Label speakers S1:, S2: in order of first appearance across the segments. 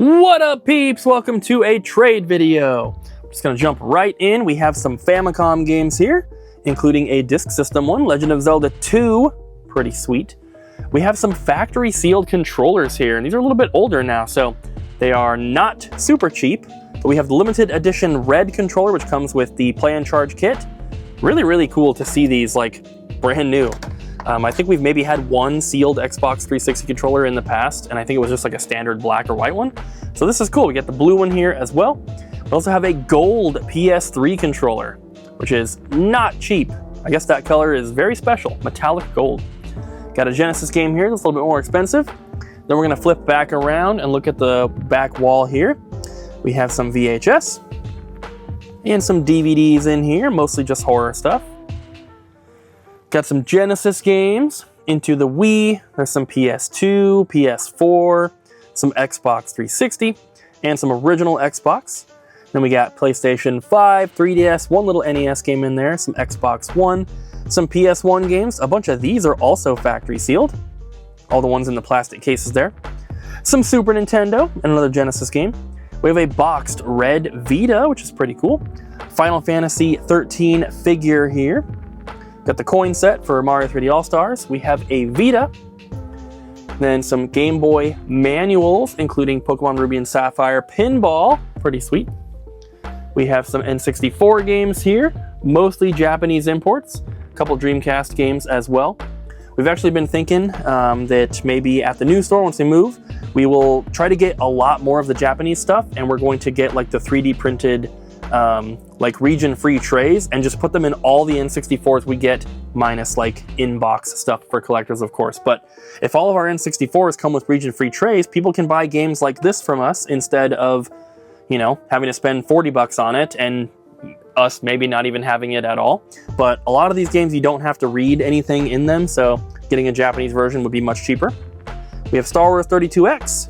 S1: What up, peeps? Welcome to a trade video. I'm just gonna jump right in. We have some Famicom games here, including a disc system one, Legend of Zelda 2, pretty sweet. We have some factory sealed controllers here, and these are a little bit older now, so they are not super cheap. But we have the limited edition red controller, which comes with the Play and Charge kit. Really cool to see these like brand new. I think we've maybe had one sealed Xbox 360 controller in the past, and I think it was just like a standard black or white one. So this is cool. We get the blue one here as well. We also have a gold PS3 controller, which is not cheap. I guess that color is very special, metallic gold. Got a Genesis game here that's a little bit more expensive. Then we're gonna flip back around and look at the back wall here. We have some VHS and some DVDs in here, mostly just horror stuff. Got some Genesis games into the Wii. There's some PS2, PS4, some Xbox 360, and some original Xbox. Then we got PlayStation 5, 3DS, one little NES game in there, some Xbox One, some PS1 games. A bunch of these are also factory sealed. All the ones in the plastic cases there. Some Super Nintendo and another Genesis game. We have a boxed red Vita, which is pretty cool. Final Fantasy 13 figure here. Got the coin set for Mario 3D All-Stars. We have a Vita. Then some Game Boy manuals, including Pokemon Ruby and Sapphire Pinball. Pretty sweet. We have some N64 games here, mostly Japanese imports. A couple Dreamcast games as well. We've actually been thinking that maybe at the new store, once we move, we will try to get a lot more of the Japanese stuff, and we're going to get like the 3D printed like region-free trays and just put them in all the N64s we get, minus like in-box stuff for collectors, of course. But if all of our N64s come with region-free trays, people can buy games like this from us instead of, you know, having to spend 40 bucks on it and us maybe not even having it at all. But a lot of these games, you don't have to read anything in them, so getting a Japanese version would be much cheaper. We have Star Wars 32X,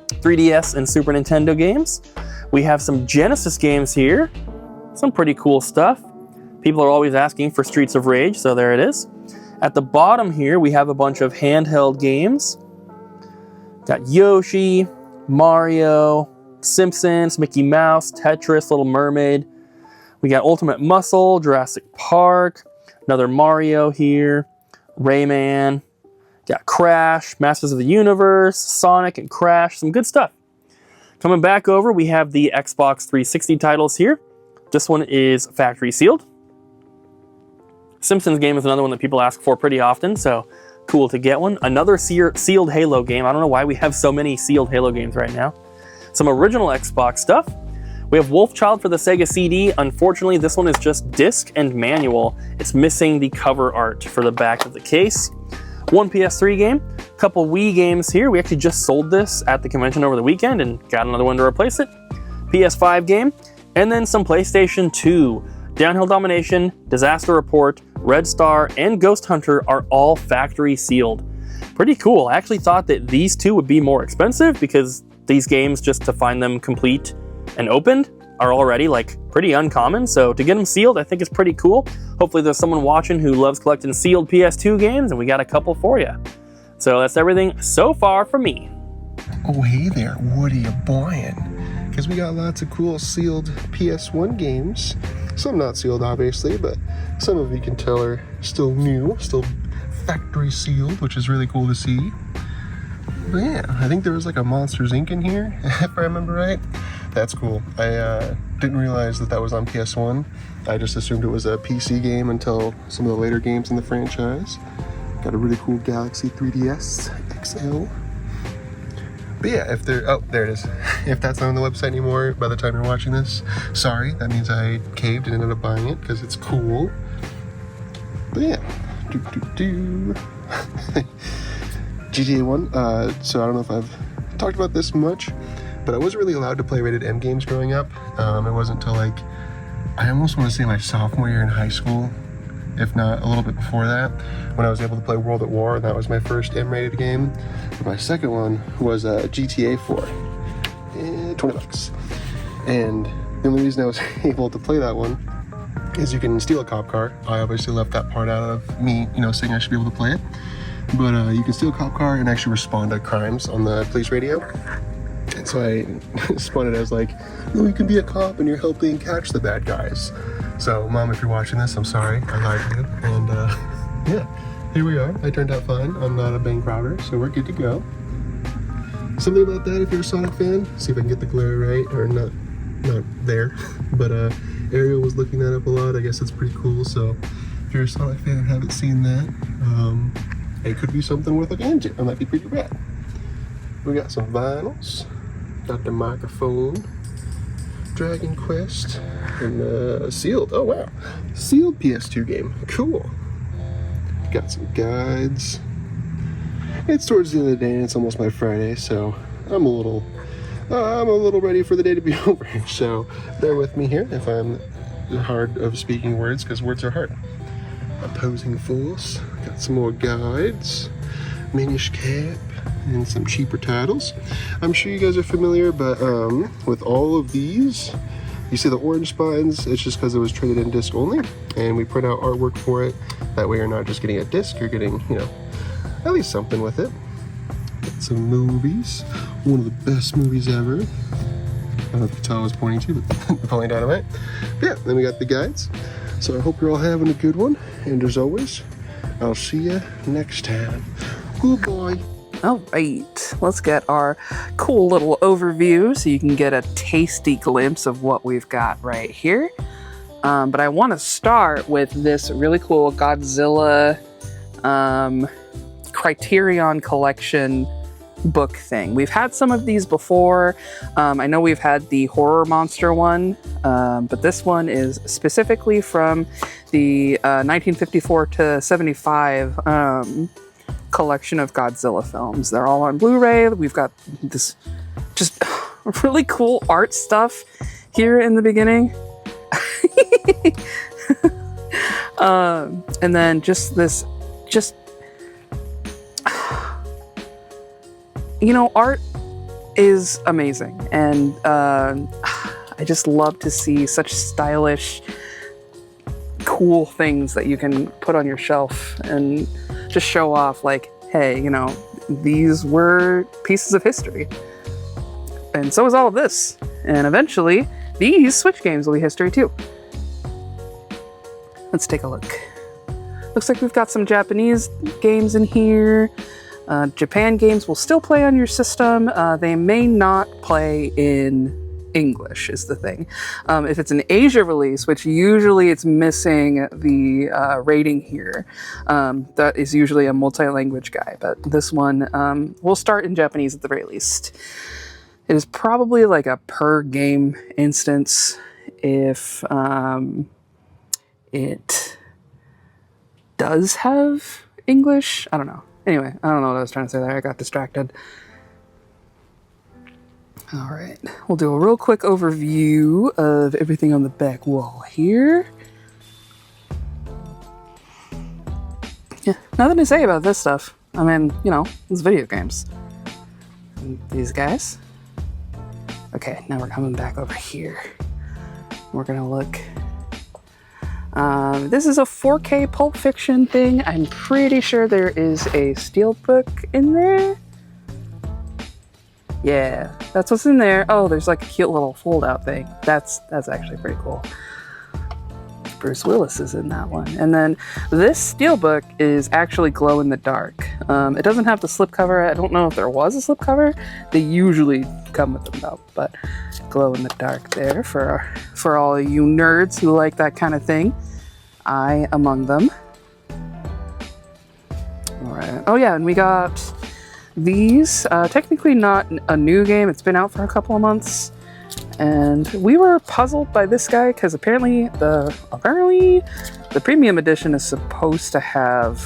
S1: 3DS and Super Nintendo games. We have some Genesis games here. Some pretty cool stuff. People are always asking for Streets of Rage, so there it is. At the bottom here, we have a bunch of handheld games. Got Yoshi, Mario, Simpsons, Mickey Mouse, Tetris, Little Mermaid. We got Ultimate Muscle, Jurassic Park, another Mario here, Rayman. Got Crash, Masters of the Universe, Sonic and Crash, some good stuff. Coming back over, we have the Xbox 360 titles here. This one is factory sealed. Simpsons game is another one that people ask for pretty often, so cool to get one. Another sealed Halo game. I don't know why we have so many sealed Halo games right now. Some original Xbox stuff. We have Wolfchild for the Sega CD. Unfortunately, this one is just disc and manual. It's missing the cover art for the back of the case. One PS3 game, a couple Wii games here. We actually just sold this at the convention over the weekend and got another one to replace it. PS5 game, and then some PlayStation 2. Downhill Domination, Disaster Report, Red Star, and Ghost Hunter are all factory sealed. Pretty cool. I actually thought that these two would be more expensive because these games, just to find them complete and opened, are already like pretty uncommon. So to get them sealed, I think is pretty cool. Hopefully there's someone watching who loves collecting sealed PS2 games, and we got a couple for you. So that's everything so far from me.
S2: Oh, hey there, what are you buying? Because we got lots of cool sealed PS1 games. Some not sealed, obviously, but some of you can tell are still new, still factory sealed, which is really cool to see. But yeah, I think there was like a Monsters Inc. in here, if I remember right. That's cool. I didn't realize that that was on PS1. I just assumed it was a PC game until some of the later games in the franchise. Got a really cool Galaxy 3DS XL. But yeah, if there, oh, there it is. If that's not on the website anymore by the time you're watching this, sorry, that means I caved and ended up buying it because it's cool. But yeah, GTA 1, so I don't know if I've talked about this much, but I wasn't really allowed to play rated M games growing up. It wasn't until like, I almost want to say my sophomore year in high school, if not a little bit before that, when I was able to play World at War, and that was my first M-rated game. But my second one was GTA 4, 20 bucks. And the only reason I was able to play that one is you can steal a cop car. I obviously left that part out of me, you know, saying I should be able to play it. But you can steal a cop car and actually respond to crimes on the police radio. And so I spun it as like, oh, you can be a cop and you're helping catch the bad guys. So Mom, if you're watching this, I'm sorry, I lied to you. And yeah, here we are. I turned out fine. I'm not a bank robber, so we're good to go. Something about that, if you're a Sonic fan, see if I can get the glare right, or not there. But Ariel was looking that up a lot. I guess it's pretty cool. So if you're a Sonic fan and haven't seen that, it could be something worth looking into. It might be pretty rad. We got some vinyls, got the microphone, Dragon Quest, and sealed. Oh wow, sealed PS2 game. Cool. Got some guides. It's towards the end of the day and it's almost my Friday, so I'm a little ready for the day to be over. So bear with me here if I'm hard of speaking words, because words are hard. Opposing Force. Got some more guides, Minish Cap, and some cheaper titles. I'm sure you guys are familiar, but with all of these, you see the orange spines, it's just because it was traded in disc only, and we print out artwork for it. That way you're not just getting a disc, you're getting, you know, at least something with it. Got some movies. One of the best movies ever. I don't know if you can tell I was pointing to, but Napoleon Dynamite. But yeah, then we got the guides. So I hope you're all having a good one. And as always, I'll see you next time. Goodbye.
S3: All right, let's get our cool little overview so you can get a tasty glimpse of what we've got right here. But I want to start with this really cool Godzilla Criterion Collection book thing. We've had some of these before. I know we've had the horror monster one, but this one is specifically from the 1954 to 75 collection of Godzilla films. They're all on Blu-ray. We've got this just really cool art stuff here in the beginning. And then just this, you know, art is amazing, and I just love to see such stylish, cool things that you can put on your shelf and just show off, like, hey, you know, these were pieces of history. And so is all of this. And eventually, these Switch games will be history too. Let's take a look. Looks like we've got some Japanese games in here. Japan games will still play on your system. They may not play in English, is the thing. If it's an Asia release, which usually it's missing the rating here, that is usually a multi-language guy, but this one will start in Japanese at the very least. It is probably like a per game instance if it does have English. I don't know. Anyway, I don't know what I was trying to say there. I got distracted. All right, we'll do a real quick overview of everything on the back wall here. Yeah, nothing to say about this stuff. I mean, you know, it's video games. And these guys. Okay, now we're coming back over here. We're gonna look. This is a 4K Pulp Fiction thing. I'm pretty sure there is a steelbook in there. Yeah, that's what's in there. Oh, there's like a cute little fold-out thing. That's actually pretty cool. Bruce Willis is in that one. And then this steelbook is actually glow in the dark. It doesn't have the slipcover. I don't know if there was a slipcover. They usually come with them though, but glow in the dark there for all you nerds who like that kind of thing. I among them. All right. Oh yeah, and we got these. Technically not a new game. It's been out for a couple of months. And we were puzzled by this guy because apparently the premium edition is supposed to have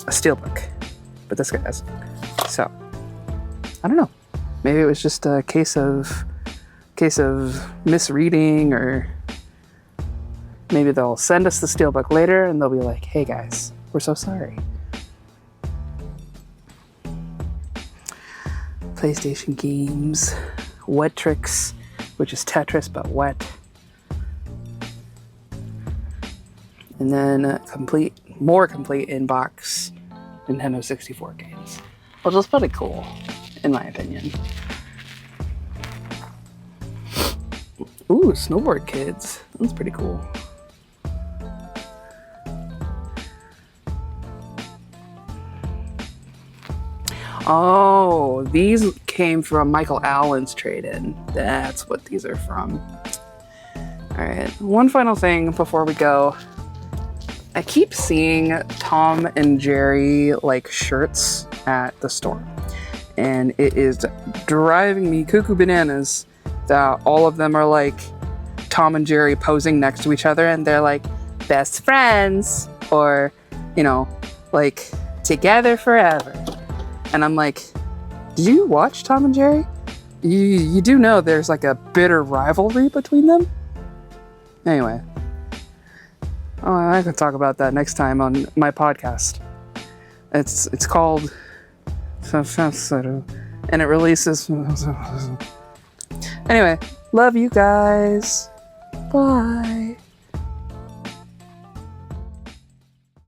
S3: a steelbook, but this guy doesn't. So I don't know. Maybe it was just a case of misreading, or maybe they'll send us the steelbook later and they'll be like, "Hey guys, we're so sorry." PlayStation games. Wet Tricks, which is Tetris but wet. And then more complete in-box Nintendo 64 games, which is pretty cool, in my opinion. Ooh, Snowboard Kids. That's pretty cool. Oh, these came from Michael Allen's trade-in. That's what these are from. All right, one final thing before we go. I keep seeing Tom and Jerry like shirts at the store, and it is driving me cuckoo bananas that all of them are like Tom and Jerry posing next to each other, and they're like best friends, or you know, like together forever. And I'm like, did you watch Tom and Jerry? You do know there's like a bitter rivalry between them? Anyway. Oh, I can talk about that next time on my podcast. It's called... And it releases... Anyway, love you guys. Bye.